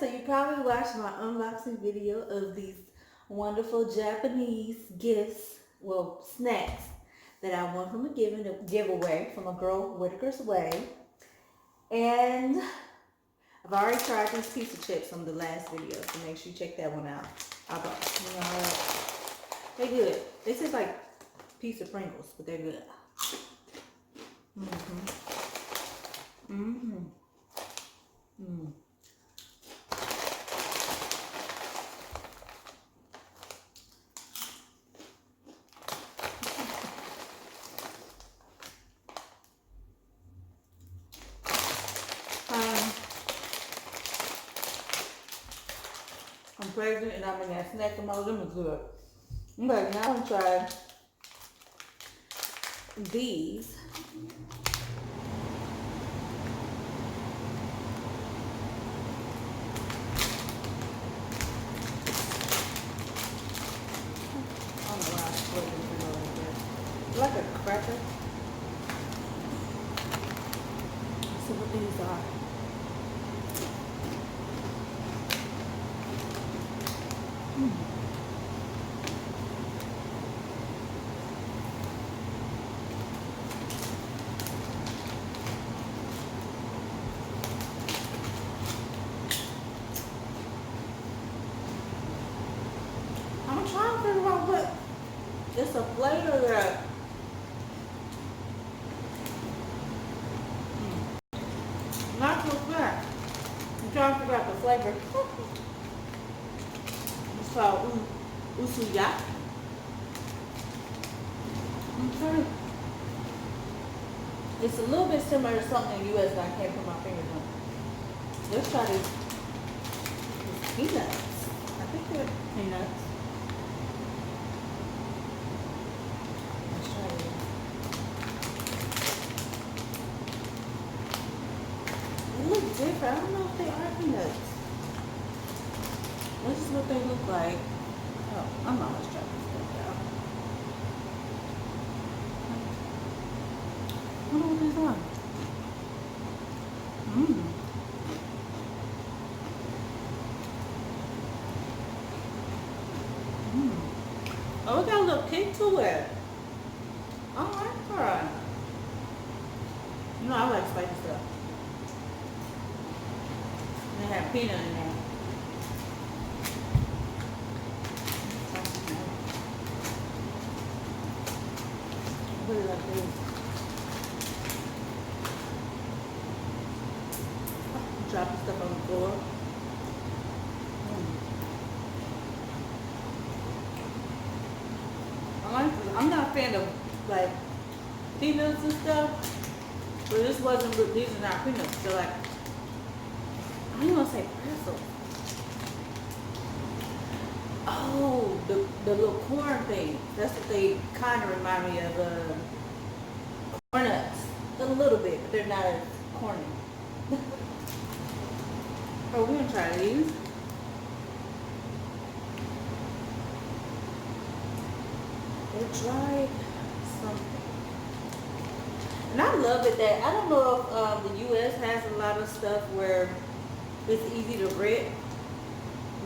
so you probably watched my unboxing video of these wonderful Japanese gifts, well, snacks that I won from a giveaway from a girl, Whitakers Way. And I've already tried these pizza chips from the last video, so make sure you check that one out. I bought, they're good. They taste like pizza Pringles, but they're good. I'm pregnant and I'm in that snack mode. Them is good. Okay, now I'm gonna try these. I don't know why I split it over there. Like a cracker. So what these are. I'm trying to figure out what it's a flavor that not too fat. I'm trying to figure out the flavor. It's called usuya. Okay. It's a little bit similar to something in the US that I can't put my fingers on. Let's try this. It's peanuts. I think they're peanuts. Let's try it. They look different. I don't know if they are peanuts. This is what they look like. Oh, I'm almost trying this stuff out. I wonder what these are. Oh, it got a little kick to it. I like her. You know, I like spicy stuff. They have peanut in there. Put it like this. Drop the stuff on the floor. I'm not a fan of like peanuts and stuff, but this wasn't. These are not peanuts. They're like, I don't even want to say pretzel. Oh, the little corn thing. That's what they kind of remind me of. Corn nuts, a little bit, but they're not as corny. Oh, we're gonna try these. They're dried something. And I love it that, I don't know if the U.S. has a lot of stuff where it's easy to rip.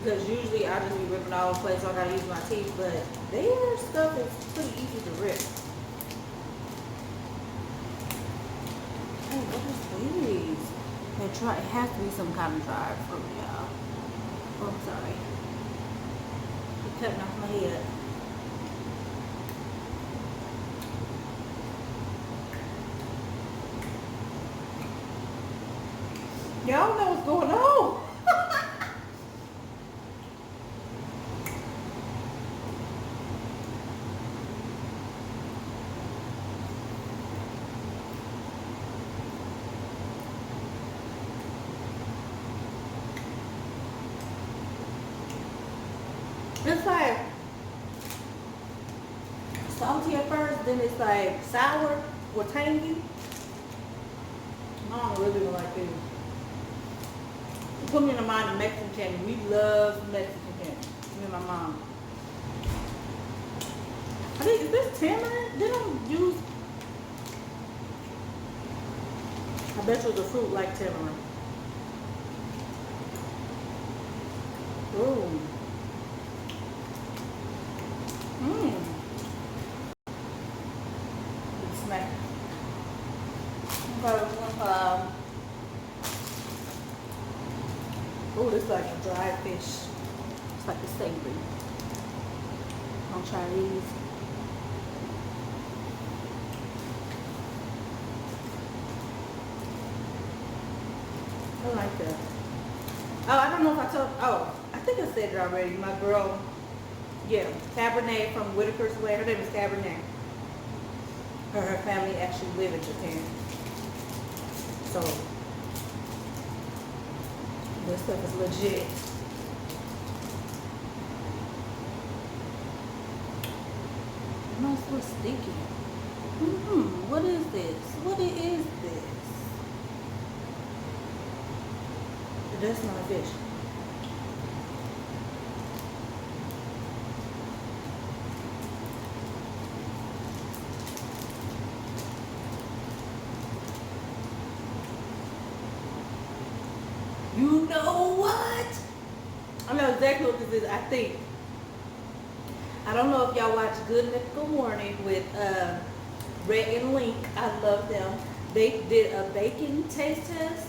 Because usually I just be ripping all over the place, so I gotta use my teeth. But their stuff is pretty easy to rip. Hey, what is these? It has to be some kind of dried fruit, y'all. Oh, I'm sorry. You're cutting off my head. Y'all know what's going on. It's like salty at first, then it's like sour or tangy. I don't really like this. It put me in the mind of Mexican candy. We love Mexican candy. Me and my mom. I think, is this tamarind? They don't use. I bet you it's a fruit like tamarind. Ooh. Mmm. Good snack. Oh, this is like a dried fish. It's like a savory. I'll try these. I like that. Oh, I don't know if I told. Oh, I think I said it already. My girl, yeah, Cabernet from Whitakers Way. Her name is Cabernet. Her family actually live in Japan. So this stuff is legit. No, it's so sticky. What is this? What is this? It does smell like fish. You know what? I know exactly what this is. I think. I don't know if y'all watch Good Mythical Morning with Rhett and Link. I love them. They did a bacon taste test,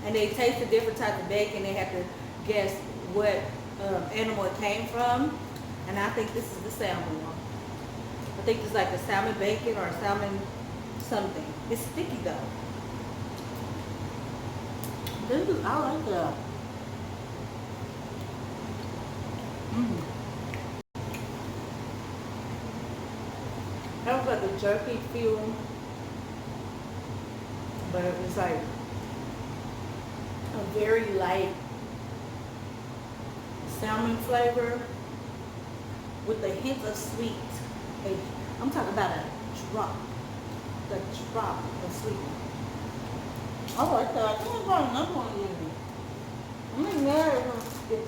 and they tasted different types of bacon. They had to guess what animal it came from, and I think this is the salmon one. I think it's like a salmon bacon or a salmon something. It's sticky though. This is, I like that. That was like a jerky feel, but it was like a very light salmon flavor with a hint of sweet. I'm talking about a drop of sweet. I like that. I think I'm buying another one of these. I'm even mad if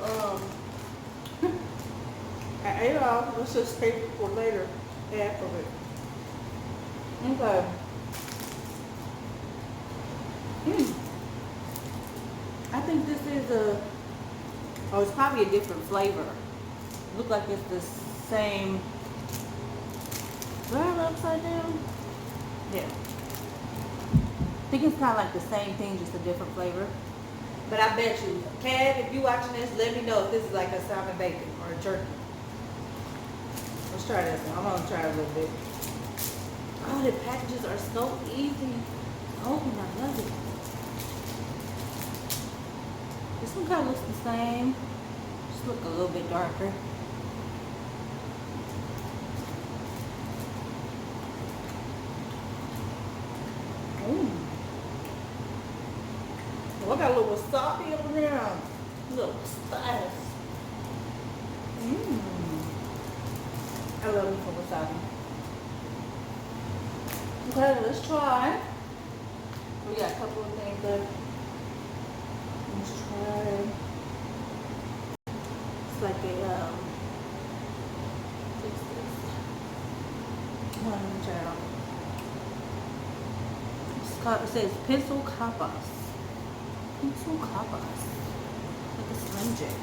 I ate it all. Let's just save it for later, half of it. Okay. I think this is it's probably a different flavor. Look like it's the same. Is that upside down? Yeah. I think it's kind of like the same thing, just a different flavor. But I bet you, Kat, if you watching this, let me know if this is like a salmon bacon or a jerky. Let's try this one. I'm gonna try a little bit. Oh, the packages are so easy to open. I love it. This one kind of looks the same. Just look a little bit darker. Oh, I got a little wasabi up around. A little spice. I love me some wasabi. Okay, let's try. We got a couple of things left. Let's try. It's like a what's this? Let me try it out. It's called, it says pencil capas. Pencil capas. Like a Slim Jim.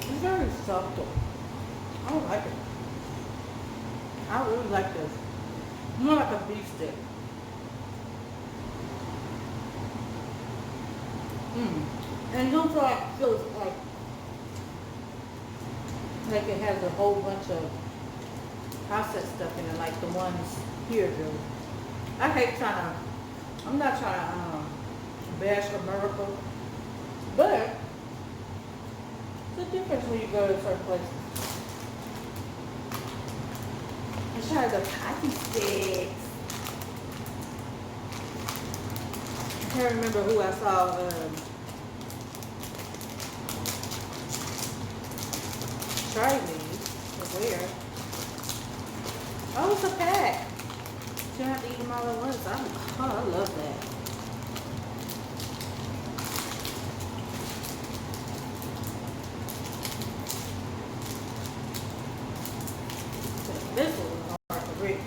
It's very soft though. I don't like it. I really like this. More like a beef stick. And you don't feel like it has a whole bunch of processed stuff in it like the ones here do. I hate I'm not trying to bash America, but it's a difference when you go to certain places. Let's try the pocky sticks. I can't remember who I saw try these or where. Oh, it's a pack. You have to eat them all at once. I love that. This one was hard to read.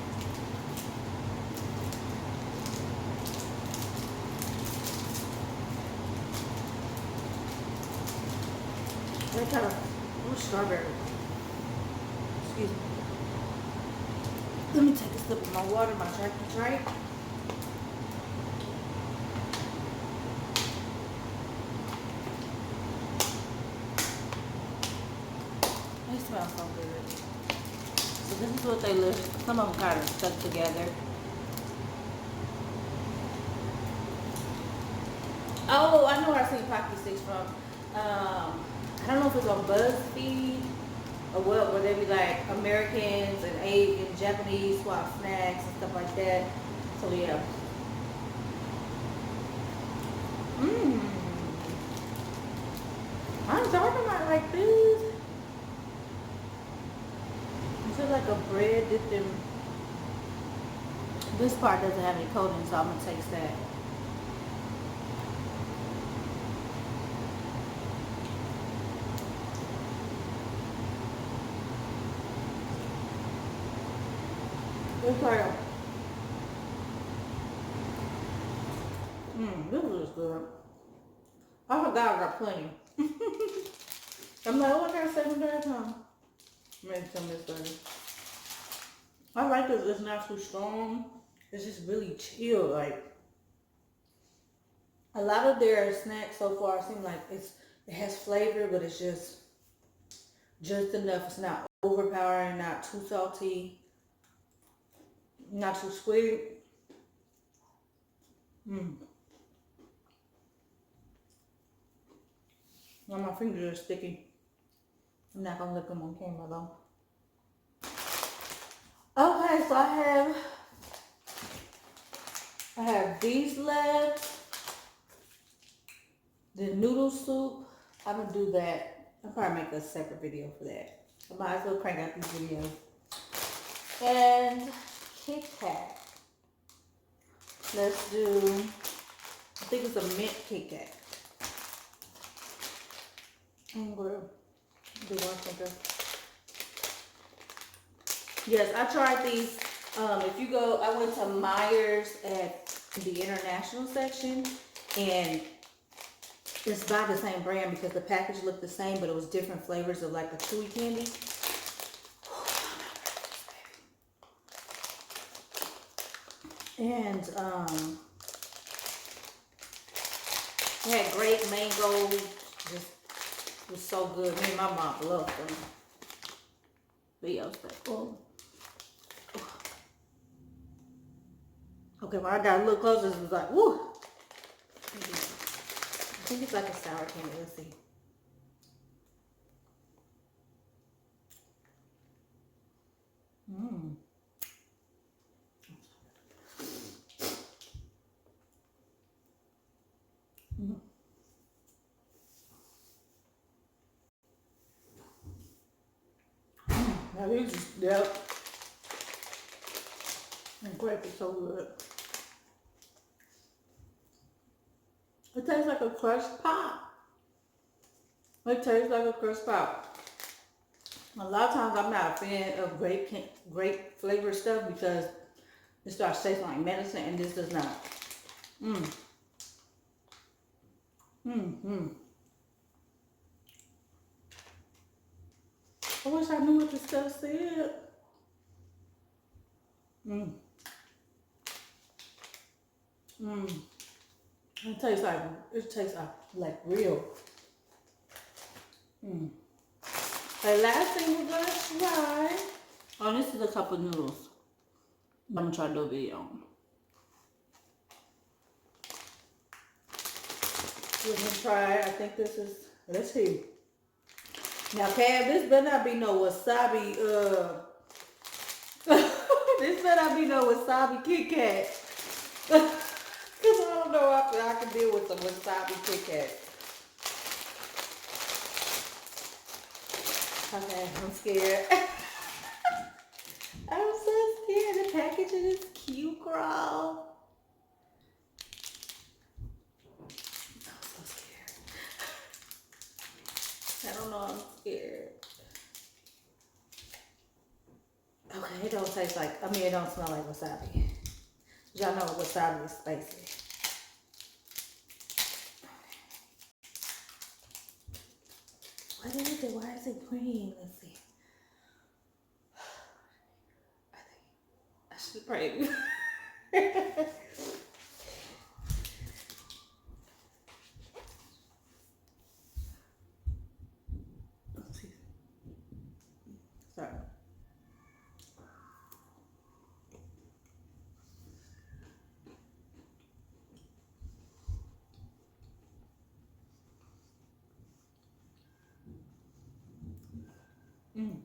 They kind of strawberry. Excuse me. Let me take a sip of my water, my drink. They smell so good. So this is what they look. Some of them kind of stuck together. Oh, I know where I seen Pocky Sticks from. I don't know if it's on BuzzFeed or what, where they be like Americans and Asian, Japanese swap snacks and stuff like that. So yeah. I'm talking about like this. It's just like a bread dipped in. This part doesn't have any coating, so I'm gonna taste that. It's like, this is good. I forgot I got plenty. I'm like, oh, I got 7 days time. Maybe some of this later. I like it. It's not too strong. It's just really chill. Like, a lot of their snacks so far seem like it has flavor, but it's just enough. It's not overpowering, not too salty, not too sweet. Now my fingers are sticky. I'm not gonna lick them on camera though. Okay, so I have these left. The noodle soup. I'm gonna do that. I'll probably make a separate video for that. I might as well crank out these videos. And Kit Kat. Let's do, I think it's a mint Kit Kat. I'm gonna do one finger. Yes, I tried these. If you go, I went to Myers at the international section, and it's by the same brand because the package looked the same, but it was different flavors of like a chewy candy. And it had great mango. Just was so good. Me and my mom loved them. But yeah, I was like, oh. Okay, when I got a little closer, it was like, woo. I think it's like a sour candy. Let's see. Now these is, yep. And grape is so good. It tastes like a crushed pop. It tastes like a crushed pop. A lot of times I'm not a fan of grape flavored stuff because it starts tasting like medicine, and this does not. I wish I knew what the stuff said. It tastes like real. The last thing we're gonna try. Oh, this is a cup of noodles. I'm gonna try to do a video. We're gonna try. I think this is. Let's see. Now, Cab, this better not be no wasabi. This better not be no wasabi Kit Kat. Cause I don't know if I can deal with some wasabi Kit Kat. Okay, I'm scared. I'm so scared. The packaging is cute. It don't taste like, I mean, it don't smell like wasabi. Y'all know wasabi is spicy. What is it? Why is it green? Let's see. I should pray. Sorry. Mm.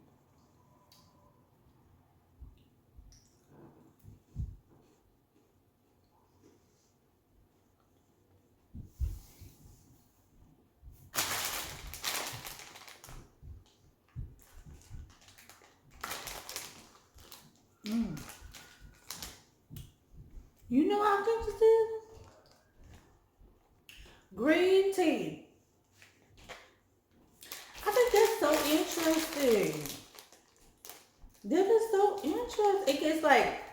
Mm. You know how good this is? Green tea. I think that's so interesting. That is so interesting. It gets like,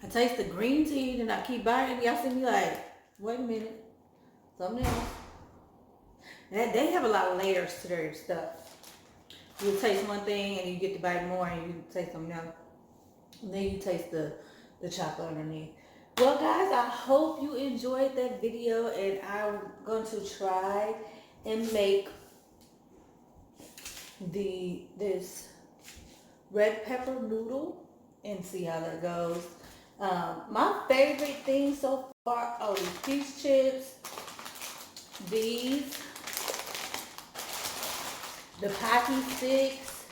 I taste the green tea, then I keep buying it. Y'all see me like, wait a minute, something else. They have a lot of layers to their stuff. You taste one thing and you get to bite more and you taste something else. And then you taste the chocolate underneath. Well guys, I hope you enjoyed that video, and I'm going to try and make this red pepper noodle and see how that goes. My favorite thing so far are these peach chips, these, the pocky sticks,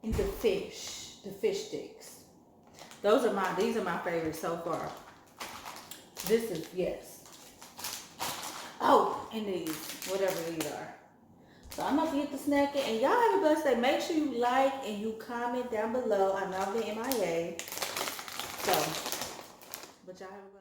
and the fish sticks. These are my favorites so far. This is, yes. Oh, and these, whatever these are. So I'm about to get the snacking, and y'all have a blessed day. Make sure you like and you comment down below. I know I've been MIA. So, but y'all have a blessed day.